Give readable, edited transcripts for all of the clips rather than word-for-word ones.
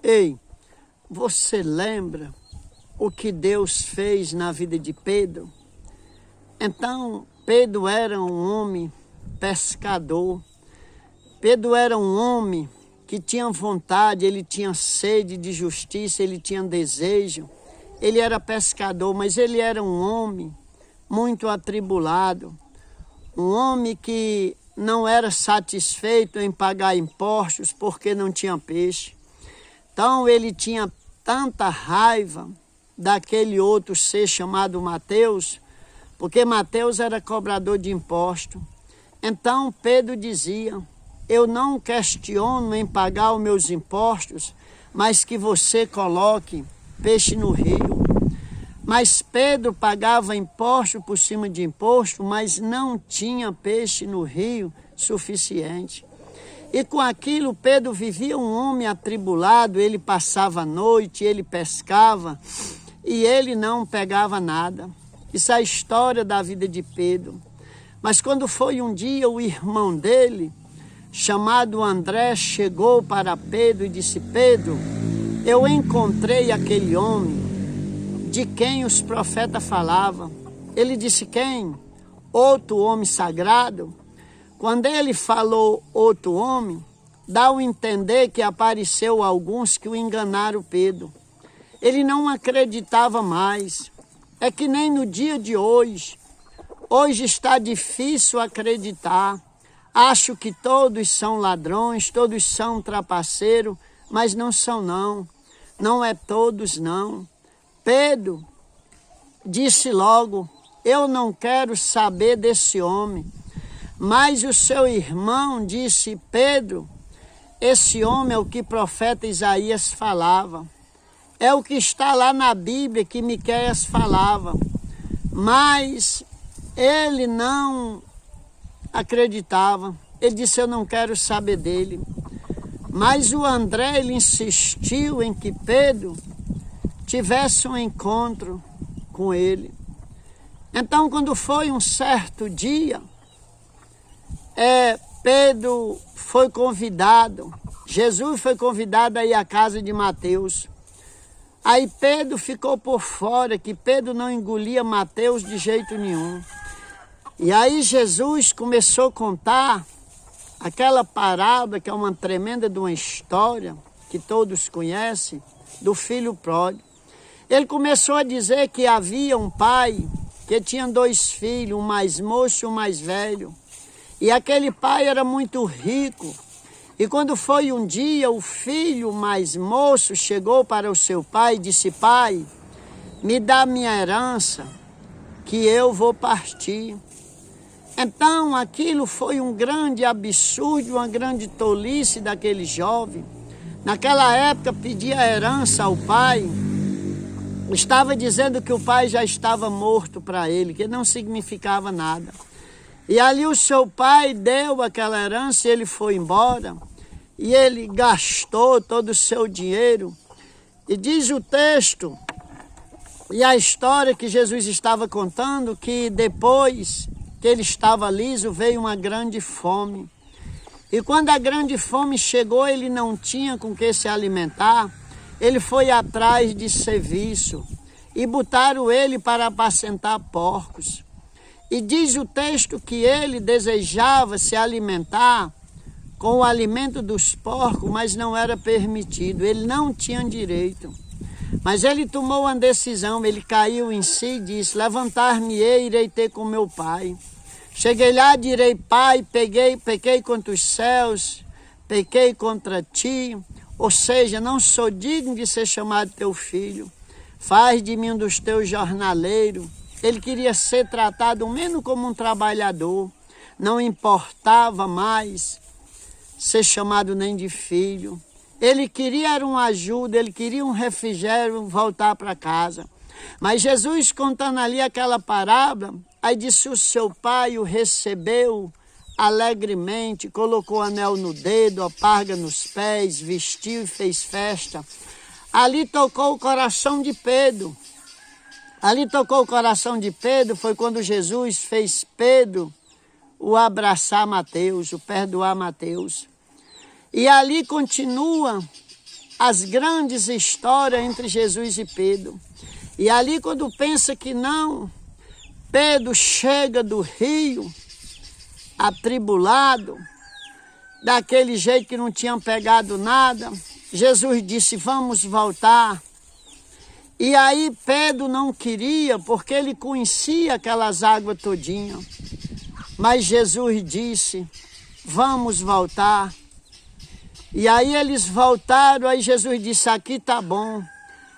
Ei, você lembra o que Deus fez na vida de Pedro? Então, Pedro era um homem pescador. Pedro era um homem que tinha vontade, ele tinha sede de justiça, ele tinha desejo. Ele era pescador, mas ele era um homem muito atribulado. Um homem que não era satisfeito em pagar impostos porque não tinha peixe. Então ele tinha tanta raiva daquele outro ser chamado Mateus, porque Mateus era cobrador de imposto. Então Pedro dizia: eu não questiono em pagar os meus impostos, mas que você coloque peixe no rio. Mas Pedro pagava imposto por cima de imposto, mas não tinha peixe no rio suficiente. E com aquilo Pedro vivia um homem atribulado, ele passava a noite, ele pescava e ele não pegava nada. Isso é a história da vida de Pedro. Mas quando foi um dia, o irmão dele, chamado André, chegou para Pedro e disse: Pedro, eu encontrei aquele homem de quem os profetas falavam. Ele disse: quem? Outro homem sagrado. Quando ele falou outro homem, dá a entender que apareceu alguns que o enganaram Pedro. Ele não acreditava mais. É que nem no dia de hoje. Hoje está difícil acreditar. Acho que todos são ladrões, todos são trapaceiros, mas não são não. Não é todos não. Pedro disse logo: eu não quero saber desse homem. Mas o seu irmão disse: Pedro, esse homem é o que o profeta Isaías falava. É o que está lá na Bíblia que Miqueias falava. Mas ele não acreditava. Ele disse: eu não quero saber dele. Mas o André, ele insistiu em que Pedro tivesse um encontro com ele. Então, quando foi um certo dia, Pedro foi convidado, Jesus foi convidado a ir à casa de Mateus. Aí Pedro ficou por fora, que Pedro não engolia Mateus de jeito nenhum. E aí Jesus começou a contar aquela parábola, que é uma tremenda de uma história, que todos conhecem, do filho pródigo. Ele começou a dizer que havia um pai que tinha 2 filhos, um mais moço e um mais velho. E aquele pai era muito rico. E quando foi um dia, o filho mais moço chegou para o seu pai e disse: pai, me dá minha herança, que eu vou partir. Então aquilo foi um grande absurdo, uma grande tolice daquele jovem. Naquela época, pedir a herança ao pai estava dizendo que o pai já estava morto para ele, que não significava nada. E ali o seu pai deu aquela herança e ele foi embora. E ele gastou todo o seu dinheiro. E diz o texto, e a história que Jesus estava contando, que depois que ele estava liso, veio uma grande fome. E quando a grande fome chegou, ele não tinha com que se alimentar. Ele foi atrás de serviço e botaram ele para apacentar porcos. E diz o texto que ele desejava se alimentar com o alimento dos porcos, mas não era permitido, ele não tinha direito. Mas ele tomou uma decisão, ele caiu em si e disse: levantar-me-ei, irei ter com meu pai. Cheguei lá, direi: pai, pequei contra os céus, pequei contra ti, ou seja, não sou digno de ser chamado teu filho. Faz de mim um dos teus jornaleiros. Ele queria ser tratado menos como um trabalhador, não importava mais ser chamado nem de filho. Ele queria era uma ajuda, ele queria um refrigério, voltar para casa. Mas Jesus, contando ali aquela parábola, aí disse: o seu pai o recebeu alegremente, colocou anel no dedo, a parga nos pés, vestiu e fez festa. Ali tocou o coração de Pedro. Ali tocou o coração de Pedro, foi quando Jesus fez Pedro o abraçar Mateus, o perdoar Mateus. E ali continua as grandes histórias entre Jesus e Pedro. E ali quando pensa que não, Pedro chega do rio, atribulado, daquele jeito que não tinha pegado nada. Jesus disse, vamos voltar. E aí Pedro não queria, porque ele conhecia aquelas águas todinhas. Mas Jesus disse, vamos voltar. E aí eles voltaram, aí Jesus disse, aqui tá bom.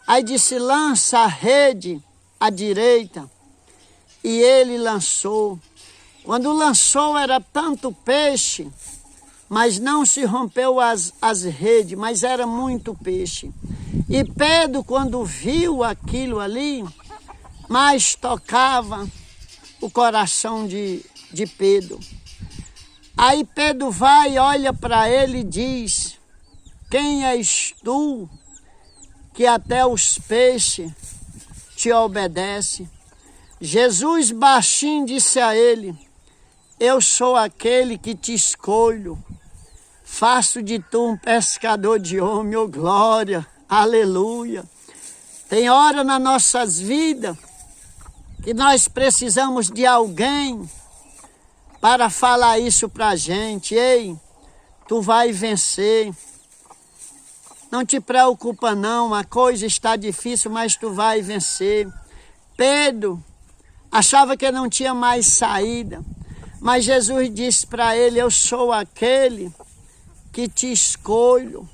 Aí disse, lança a rede à direita. E ele lançou. Quando lançou era tanto peixe, mas não se rompeu as redes, mas era muito peixe. E Pedro, quando viu aquilo ali, mais tocava o coração de Pedro. Aí Pedro vai, olha para ele e diz, quem és tu que até os peixes te obedecem? Jesus baixinho disse a ele, eu sou aquele que te escolho, faço de tu um pescador de homem, oh glória, aleluia. Tem hora nas nossas vidas que nós precisamos de alguém para falar isso para a gente. Ei, tu vai vencer. Não te preocupa não, a coisa está difícil, mas tu vai vencer. Pedro achava que não tinha mais saída, mas Jesus disse para ele, eu sou aquele que te escolho.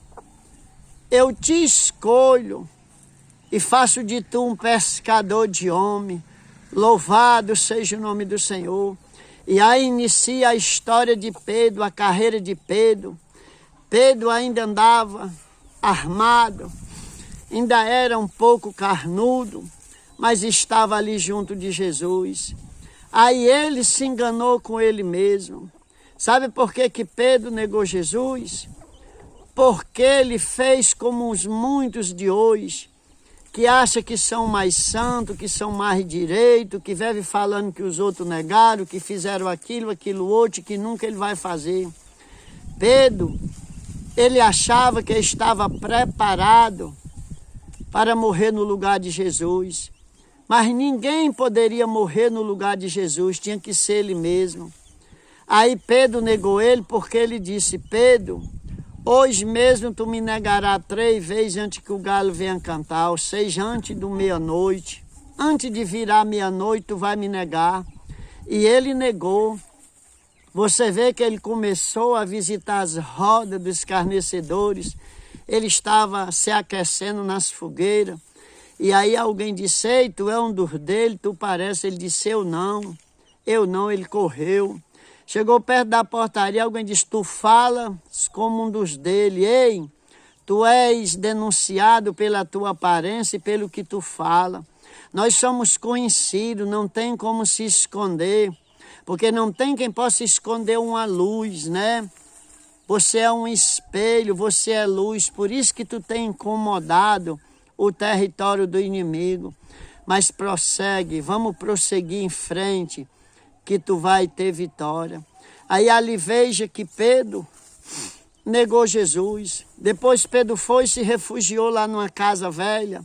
Eu te escolho e faço de tu um pescador de homem. Louvado seja o nome do Senhor. E aí inicia a história de Pedro, a carreira de Pedro. Pedro ainda andava armado, ainda era um pouco carnudo, mas estava ali junto de Jesus. Aí ele se enganou com ele mesmo. Sabe por que que Pedro negou Jesus? Porque ele fez como os muitos de hoje, que acham que são mais santos, que são mais direito, que vivem falando que os outros negaram, que fizeram aquilo outro, que nunca ele vai fazer. Pedro, ele achava que estava preparado para morrer no lugar de Jesus. Mas ninguém poderia morrer no lugar de Jesus, tinha que ser ele mesmo. Aí Pedro negou ele porque ele disse, Pedro, hoje mesmo tu me negarás 3 vezes antes que o galo venha cantar, ou seja, antes do meia-noite. Antes de virar meia-noite tu vai me negar. E ele negou. Você vê que ele começou a visitar as rodas dos escarnecedores. Ele estava se aquecendo nas fogueiras. E aí alguém disse, ei, tu é um dos dele, tu parece. Ele disse, eu não, ele correu. Chegou perto da portaria, alguém disse, tu falas como um dos dele. Ei, tu és denunciado pela tua aparência e pelo que tu fala. Nós somos conhecidos, não tem como se esconder, porque não tem quem possa esconder uma luz, né? Você é um espelho, você é luz, por isso que tu tem incomodado o território do inimigo. Mas prossegue, vamos prosseguir em frente, que tu vai ter vitória. Aí ali veja que Pedro negou Jesus. Depois Pedro foi e se refugiou lá numa casa velha.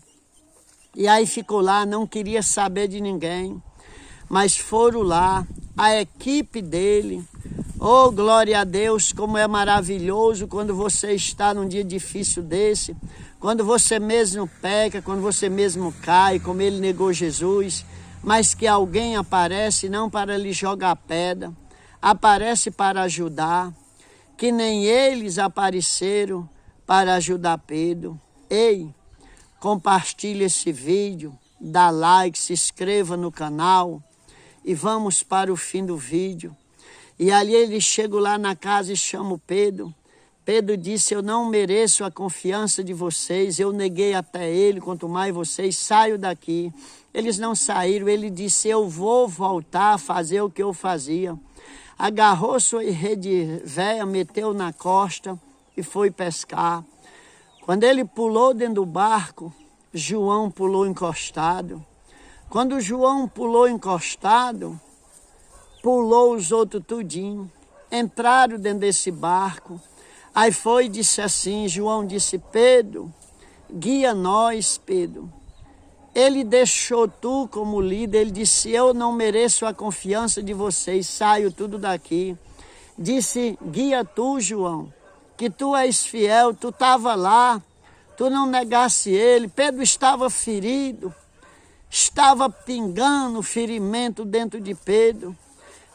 E aí ficou lá, não queria saber de ninguém. Mas foram lá, a equipe dele. Oh, glória a Deus, como é maravilhoso quando você está num dia difícil desse. Quando você mesmo peca, quando você mesmo cai, como ele negou Jesus. Mas que alguém aparece não para lhe jogar pedra, aparece para ajudar, que nem eles apareceram para ajudar Pedro. Ei, compartilhe esse vídeo, dá like, se inscreva no canal e vamos para o fim do vídeo. E ali ele chega lá na casa e chama o Pedro. Pedro disse, eu não mereço a confiança de vocês, eu neguei até ele, quanto mais vocês, saio daqui. Eles não saíram, ele disse, eu vou voltar a fazer o que eu fazia. Agarrou sua rede velha, meteu na costa e foi pescar. Quando ele pulou dentro do barco, João pulou encostado. Quando João pulou encostado, pulou os outros tudinho. Entraram dentro desse barco. Aí foi e disse assim, João disse, Pedro, guia nós, Pedro. Ele deixou tu como líder, ele disse, eu não mereço a confiança de vocês, saio tudo daqui. Disse, guia tu, João, que tu és fiel, tu estava lá, tu não negasse ele. Pedro estava ferido, estava pingando ferimento dentro de Pedro,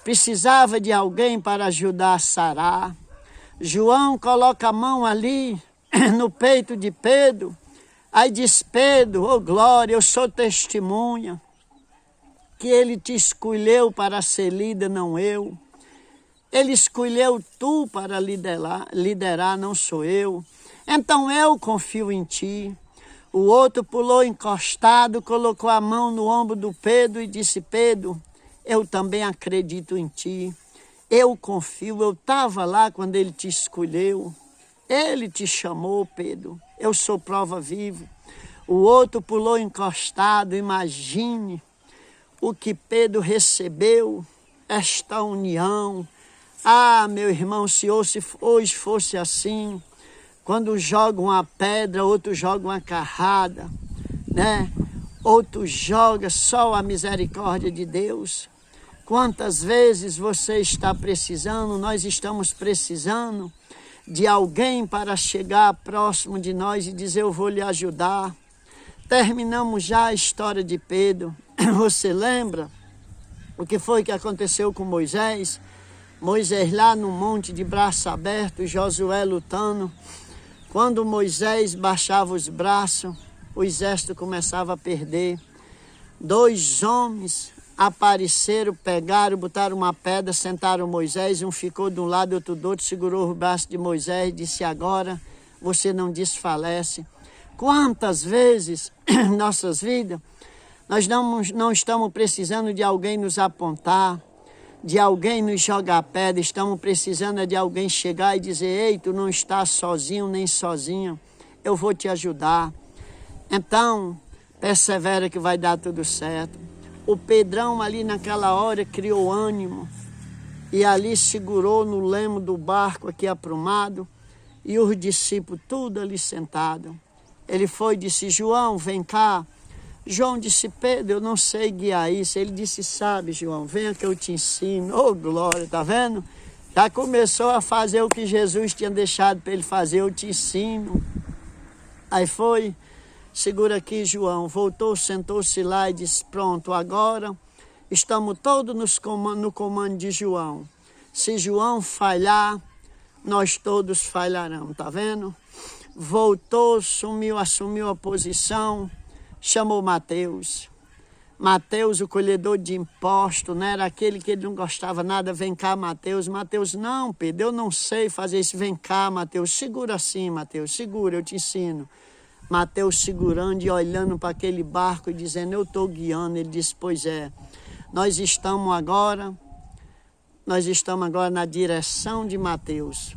precisava de alguém para ajudar a sarar. João coloca a mão ali no peito de Pedro, aí diz, Pedro, oh glória, eu sou testemunha que ele te escolheu para ser líder, não eu. Ele escolheu tu para liderar, não sou eu. Então eu confio em ti. O outro pulou encostado, colocou a mão no ombro do Pedro e disse, Pedro, eu também acredito em ti. Eu confio, eu estava lá quando ele te escolheu. Ele te chamou, Pedro. Eu sou prova viva. O outro pulou encostado, imagine o que Pedro recebeu, esta união. Ah, meu irmão, se hoje fosse assim, quando joga uma pedra, outro joga uma carrada, né? Outro joga só a misericórdia de Deus. Quantas vezes você está precisando, nós estamos precisando de alguém para chegar próximo de nós e dizer, eu vou lhe ajudar. Terminamos já a história de Pedro. Você lembra o que foi que aconteceu com Moisés? Moisés lá no monte de braço aberto, Josué lutando. Quando Moisés baixava os braços, o exército começava a perder. 2 homens apareceram, pegaram, botaram uma pedra, sentaram Moisés, um ficou de um lado, outro do outro, segurou o braço de Moisés e disse, agora você não desfalece. Quantas vezes em nossas vidas nós não estamos precisando de alguém nos apontar, de alguém nos jogar pedra, estamos precisando de alguém chegar e dizer, ei, tu não estás sozinho nem sozinha, eu vou te ajudar. Então, persevera que vai dar tudo certo. O Pedrão ali naquela hora criou ânimo e ali segurou no leme do barco aqui aprumado e os discípulos tudo ali sentado. Ele foi e disse, João, vem cá. João disse, Pedro, eu não sei guiar isso. Ele disse, sabe, João, venha que eu te ensino. Oh, glória, tá vendo? Já começou a fazer o que Jesus tinha deixado para ele fazer, eu te ensino. Aí foi, segura aqui, João. Voltou, sentou-se lá e disse, pronto, agora estamos todos no comando de João. Se João falhar, nós todos falharemos, tá vendo? Voltou, assumiu a posição, chamou Mateus. Mateus, o colhedor de impostos, não era aquele que ele não gostava nada. Vem cá, Mateus. Mateus, não, Pedro, eu não sei fazer isso. Vem cá, Mateus, segura assim, Mateus, segura, eu te ensino. Mateus segurando e olhando para aquele barco e dizendo, eu estou guiando. Ele disse, pois é, nós estamos agora na direção de Mateus.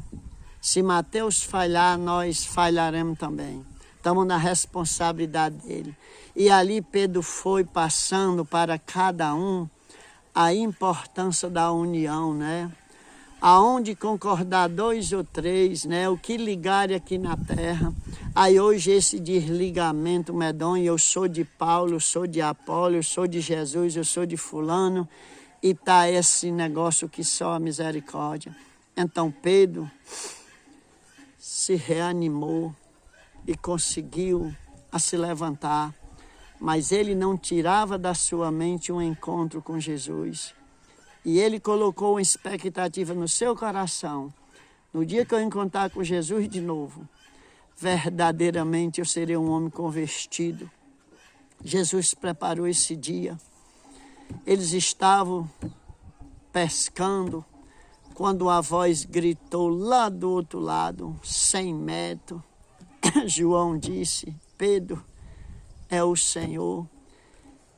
Se Mateus falhar, nós falharemos também. Estamos na responsabilidade dele. E ali Pedro foi passando para cada um a importância da união, né? Aonde concordar 2 ou 3, né? O que ligarem aqui na terra. Aí hoje esse desligamento medonho, eu sou de Paulo, eu sou de Apolo, eu sou de Jesus, eu sou de fulano. E tá esse negócio que só a misericórdia. Então Pedro se reanimou e conseguiu a se levantar. Mas ele não tirava da sua mente um encontro com Jesus. E ele colocou uma expectativa no seu coração. No dia que eu encontrar com Jesus de novo, verdadeiramente eu serei um homem convertido. Jesus preparou esse dia. Eles estavam pescando quando a voz gritou lá do outro lado, 100 metros. João disse, Pedro, é o Senhor.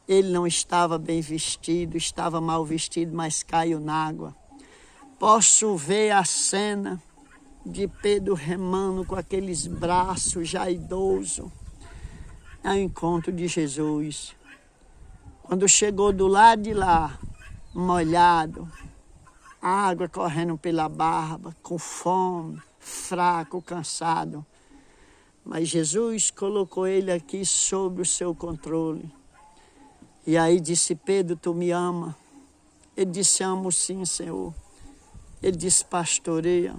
Ele não estava bem vestido, estava mal vestido, mas caiu na água. Posso ver a cena de Pedro remando com aqueles braços já idoso ao encontro de Jesus. Quando chegou do lado de lá, molhado, água correndo pela barba, com fome, fraco, cansado. Mas Jesus colocou ele aqui sob o seu controle. E aí disse: Pedro, tu me ama? Ele disse: amo sim, Senhor. Ele disse: pastoreia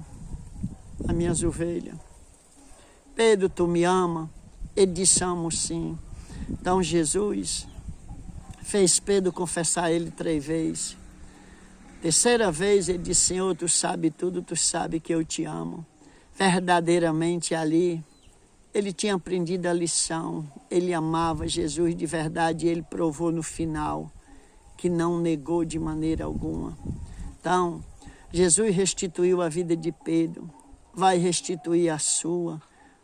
as minhas ovelhas. Pedro, tu me ama? Ele disse: amo sim. Então Jesus fez Pedro confessar ele 3 vezes. Terceira vez ele disse: Senhor, tu sabe tudo, tu sabe que eu te amo. Verdadeiramente ali ele tinha aprendido a lição. Ele amava Jesus de verdade e ele provou no final que não negou de maneira alguma. Então, Jesus restituiu a vida de Pedro, vai restituir a sua,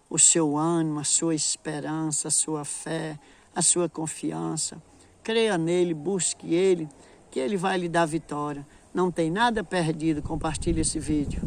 o seu ânimo, a sua esperança, a sua fé, a sua confiança. Creia nele, busque ele, que ele vai lhe dar vitória. Não tem nada perdido. Compartilhe esse vídeo.